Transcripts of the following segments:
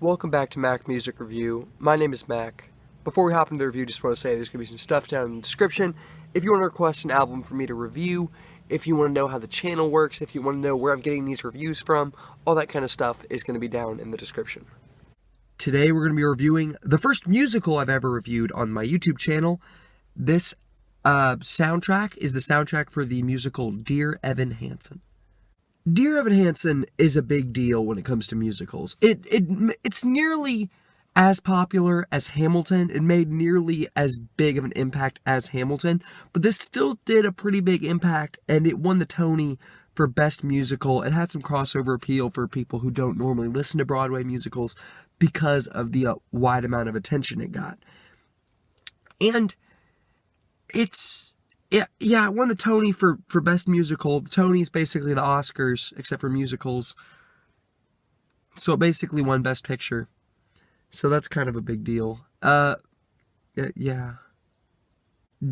Welcome back to Mac Music Review. My name is Mac. Before we hop into the review, just want to say there's going to be some stuff down in the description. If you want to request an album for me to review, if you want to know how the channel works, if you want to know where I'm getting these reviews from, all that kind of stuff is going to be down in the description. Today we're going to be reviewing the first musical I've ever reviewed on my YouTube channel. This soundtrack is the soundtrack for the musical Dear Evan Hansen. Dear Evan Hansen is a big deal when it comes to musicals. It's nearly as popular as Hamilton. It made nearly as big of an impact as Hamilton, but this still did a pretty big impact, and it won the Tony for Best Musical. It had some crossover appeal for people who don't normally listen to Broadway musicals because of the wide amount of attention it got. And it won the Tony for Best Musical. The Tony is basically the Oscars, except for musicals. So it basically won Best Picture. So that's kind of a big deal. Yeah.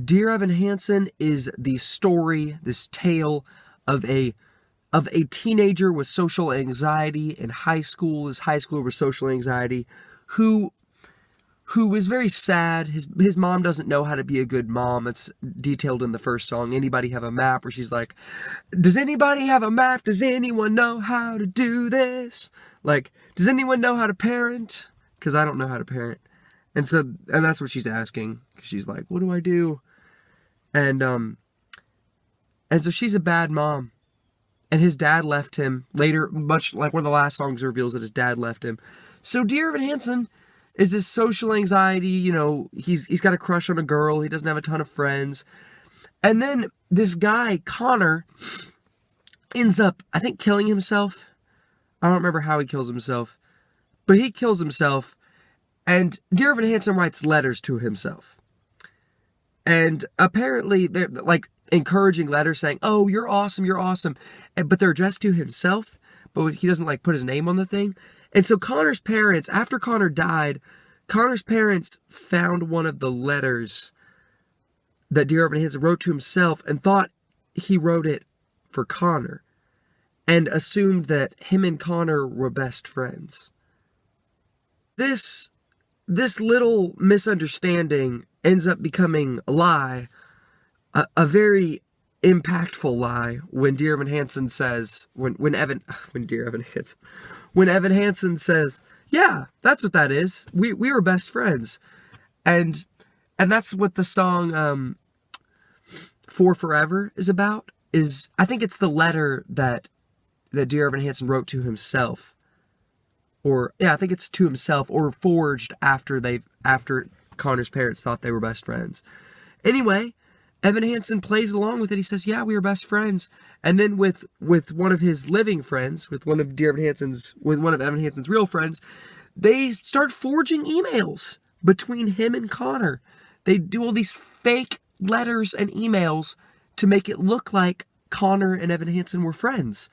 Dear Evan Hansen is the story, this tale of a teenager with social anxiety in high school, this high schooler with social anxiety, who is very sad. His mom doesn't know how to be a good mom. It's detailed in the first song. Anybody have a map? Where she's like, does anybody have a map? Does anyone know how to do this? Like, does anyone know how to parent? Because I don't know how to parent. And that's what she's asking. She's like, what do I do? And so she's a bad mom. And his dad left him later, much like one of the last songs reveals that his dad left him. So Dear Evan Hansen is this social anxiety, he's got a crush on a girl, he doesn't have a ton of friends. And then this guy, Connor, ends up, I think, killing himself. I don't remember how he kills himself. But he kills himself, and Dear Evan Hansen writes letters to himself. And apparently they're like encouraging letters saying, oh, you're awesome, but they're addressed to himself, but he doesn't like put his name on the thing. And so Connor's parents, after Connor died, Connor's parents found one of the letters that Dear Evan Hansen wrote to himself and thought he wrote it for Connor, and assumed that him and Connor were best friends. This little misunderstanding ends up becoming a lie, a very impactful lie, when Dear Evan Hansen says, when Evan Hansen says, yeah, that's what that is. We were best friends. And that's what the song For Forever is about. I think it's the letter that Dear Evan Hansen wrote to himself. I think it's to himself, or forged after Connor's parents thought they were best friends. Anyway, Evan Hansen plays along with it. He says, yeah, we were best friends. And then with one of his living friends, with one of Evan Hansen's real friends, they start forging emails between him and Connor. They do all these fake letters and emails to make it look like Connor and Evan Hansen were friends.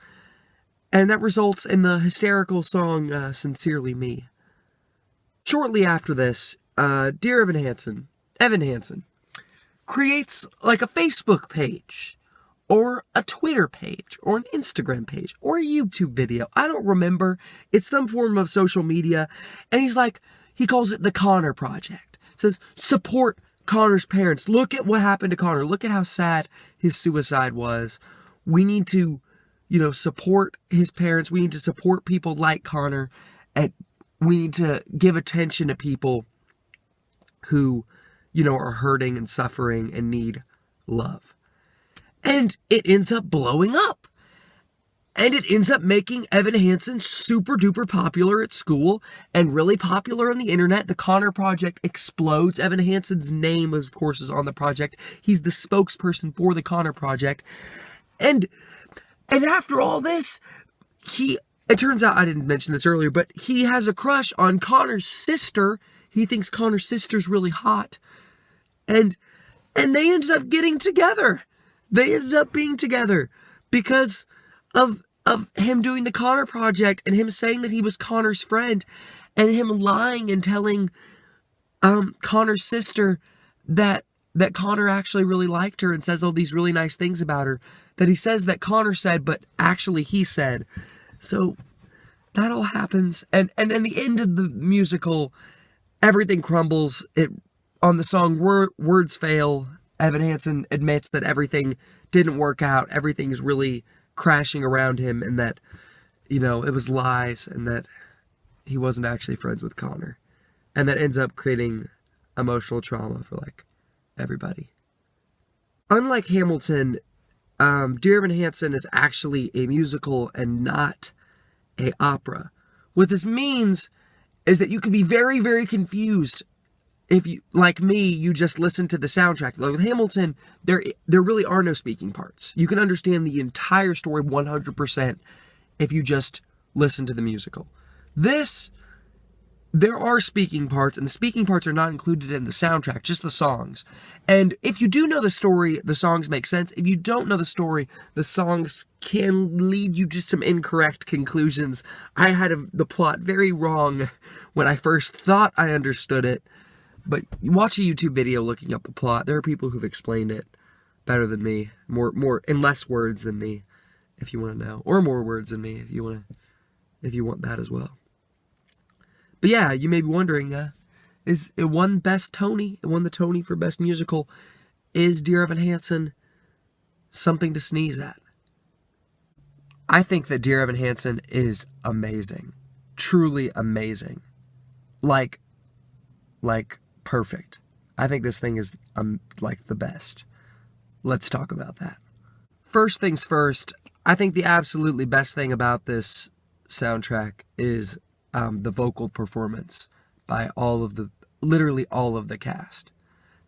And that results in the hysterical song, Sincerely Me. Shortly after this, Dear Evan Hansen creates like a Facebook page, or a Twitter page, or an Instagram page, or a YouTube video. I don't remember. It's some form of social media. And he calls it the Connor Project. It says, support Connor's parents. Look at what happened to Connor. Look at how sad his suicide was. We need to support his parents. We need to support people like Connor, and we need to give attention to people who, are hurting and suffering and need love. And it ends up blowing up. And it ends up making Evan Hansen super duper popular at school and really popular on the internet. The Connor Project explodes. Evan Hansen's name, of course, is on the project. He's the spokesperson for the Connor Project. And after all this, it turns out, I didn't mention this earlier, but he has a crush on Connor's sister. He thinks Connor's sister's really hot. And they ended up getting together. They ended up being together because of him doing the Connor Project, and him saying that he was Connor's friend, and him lying and telling Connor's sister that Connor actually really liked her and says all these really nice things about her that he says that Connor said, but actually he said. So that all happens. And in the end of the musical, everything crumbles. On the song Words Fail, Evan Hansen admits that everything didn't work out. Everything's really crashing around him, and that, it was lies, and that he wasn't actually friends with Connor. And that ends up creating emotional trauma for, everybody. Unlike Hamilton, Dear Evan Hansen is actually a musical and not a opera. What this means is that you can be very, very confused if you, like me, you just listen to the soundtrack. Like with Hamilton, there really are no speaking parts. You can understand the entire story 100% if you just listen to the musical. There are speaking parts, and the speaking parts are not included in the soundtrack, just the songs. And if you do know the story, the songs make sense. If you don't know the story, the songs can lead you to some incorrect conclusions. I had the plot very wrong when I first thought I understood it. But watch a YouTube video looking up the plot. There are people who've explained it better than me, more in less words than me, if you want to know, or more words than me, if you want that as well. But yeah, you may be wondering, it won Best Tony? It won the Tony for Best Musical. Is Dear Evan Hansen something to sneeze at? I think that Dear Evan Hansen is amazing. Truly amazing. Like perfect. I think this thing is, the best. Let's talk about that. First things first, I think the absolutely best thing about this soundtrack is the vocal performance by literally all of the cast.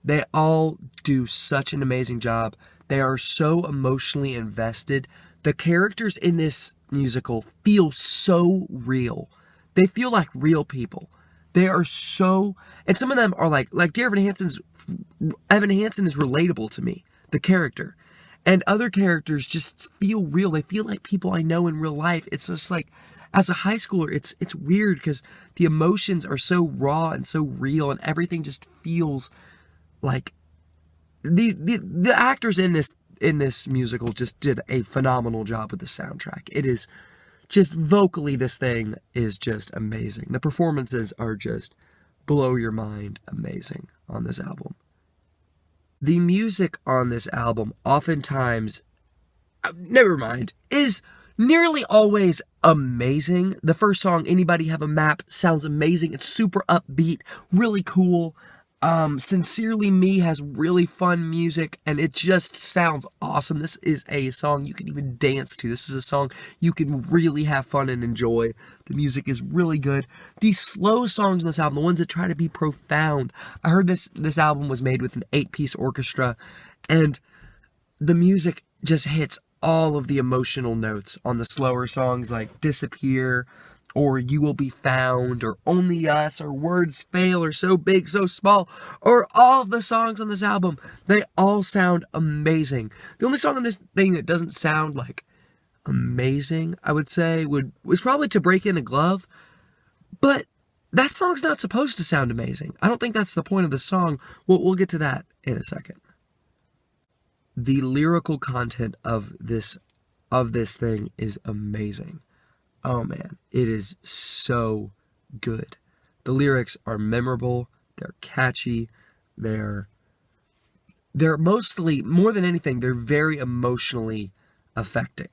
They all do such an amazing job. They are so emotionally invested. The characters in this musical feel so real. They feel like real people. They are so, and some of them are like Dear Evan Hansen is relatable to me, the character. And other characters just feel real. They feel like people I know in real life. It's just like, as a high schooler, it's weird because the emotions are so raw and so real, and everything just feels like the actors in this musical just did a phenomenal job with the soundtrack. It is just vocally, this thing is just amazing. The performances are just blow your mind amazing on this album. The music on this album oftentimes, is nearly always amazing. The first song, Anybody Have a Map, sounds amazing. It's super upbeat, really cool. Sincerely Me has really fun music, and it just sounds awesome. This is a song you can even dance to. This is a song you can really have fun and enjoy. The music is really good. These slow songs on this album, the ones that try to be profound. I heard this album was made with an 8-piece orchestra, and the music just hits all of the emotional notes on the slower songs like Disappear, or You Will Be Found, or Only Us, or Words Fail, or So Big, So Small, or all of the songs on this album. They all sound amazing. The only song on this thing that doesn't sound amazing, I would say, was probably To Break in a Glove, but that song's not supposed to sound amazing. I don't think that's the point of the song. We'll get to that in a second. The lyrical content of this thing is amazing. Oh man, it is so good. The lyrics are memorable, they're catchy, they're mostly, more than anything, they're very emotionally affecting.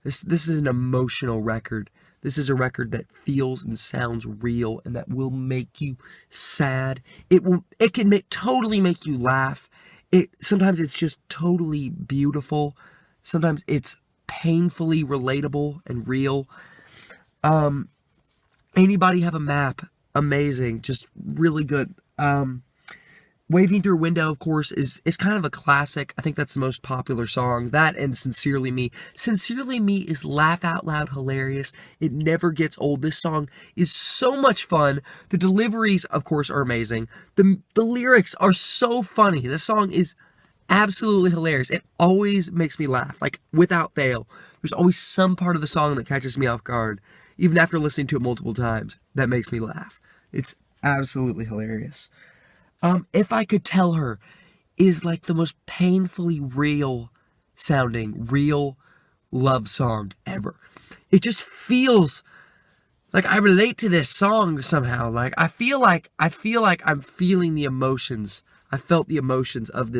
This is an emotional record. This is a record that feels and sounds real, and that will make you sad. It can totally make you laugh. Sometimes it's just totally beautiful. Sometimes it's painfully relatable and real. Anybody Have a Map? Amazing. Just really good. Waving Through a Window, of course, is kind of a classic. I think that's the most popular song. That and Sincerely Me. Sincerely Me is laugh out loud hilarious. It never gets old. This song is so much fun. The deliveries, of course, are amazing. The lyrics are so funny. This song is absolutely hilarious. It always makes me laugh, without fail. There's always some part of the song that catches me off guard, even after listening to it multiple times, that makes me laugh. It's absolutely hilarious. If I Could Tell Her is the most painfully real sounding, real love song ever. It just feels like I relate to this song somehow. Like I feel like I'm feeling the emotions. I felt the emotions of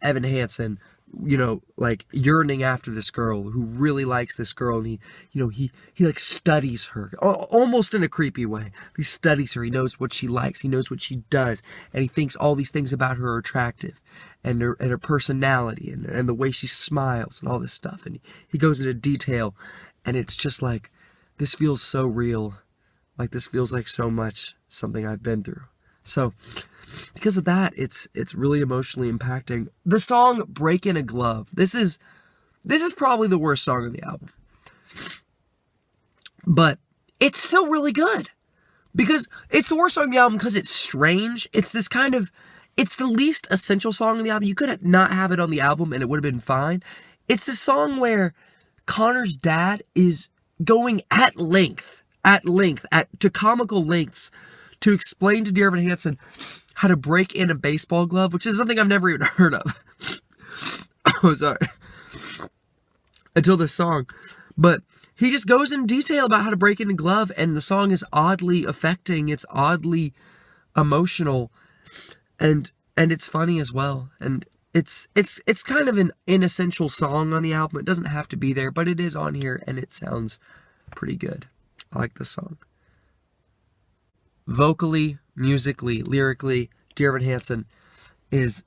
Evan Hansen, you know, like yearning after this girl who really likes this girl, and he like studies her almost in a creepy way. He studies her. He knows what she likes. He knows what she does, and he thinks all these things about her are attractive, and her personality, and the way she smiles, and all this stuff. And he goes into detail, and it's just like, this feels so real. Like this feels like so much something I've been through. So because of that, it's really emotionally impacting. The song "Break in a Glove." This is probably the worst song on the album, but it's still really good because it's the worst song on the album because it's strange. It's this kind of, it's the least essential song on the album. You could not have it on the album and it would have been fine. It's the song where Connor's dad is going at to comical lengths to explain to Dear Evan Hansen how to break in a baseball glove, which is something I've never even heard of. Oh, sorry. Until this song. But he just goes in detail about how to break in a glove, and the song is oddly affecting. It's oddly emotional, and it's funny as well. And it's kind of an inessential song on the album. It doesn't have to be there, but it is on here, and it sounds pretty good. I like this song. Vocally, musically, lyrically, Dear Evan Hansen is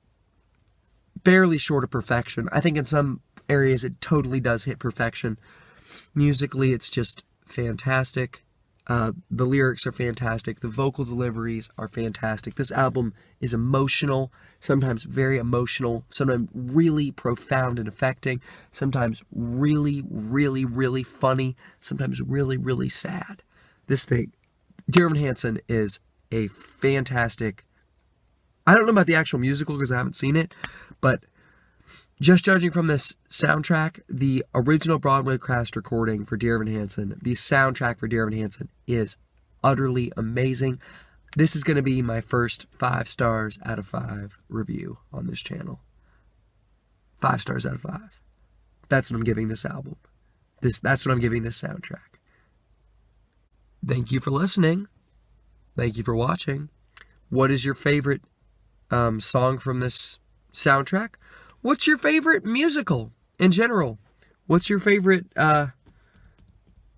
barely short of perfection. I think in some areas it totally does hit perfection. Musically, it's just fantastic. The lyrics are fantastic. The vocal deliveries are fantastic. This album is emotional, sometimes very emotional, sometimes really profound and affecting, sometimes really, really, really funny, sometimes really, really sad. This thing, Dear Evan Hansen, is a fantastic, I don't know about the actual musical because I haven't seen it, but just judging from this soundtrack, the original Broadway cast recording for Dear Evan Hansen, the soundtrack for Dear Evan Hansen is utterly amazing. This is going to be my first 5 stars out of 5 review on this channel. 5 stars out of 5. That's what I'm giving this album. That's what I'm giving this soundtrack. Thank you for listening. Thank you for watching. What is your favorite song from this soundtrack? What's your favorite musical in general? What's your favorite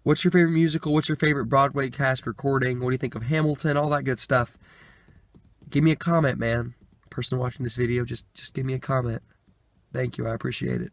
musical? What's your favorite Broadway cast recording? What do you think of Hamilton? All that good stuff. Give me a comment, man. Person watching this video, just give me a comment. Thank you. I appreciate it.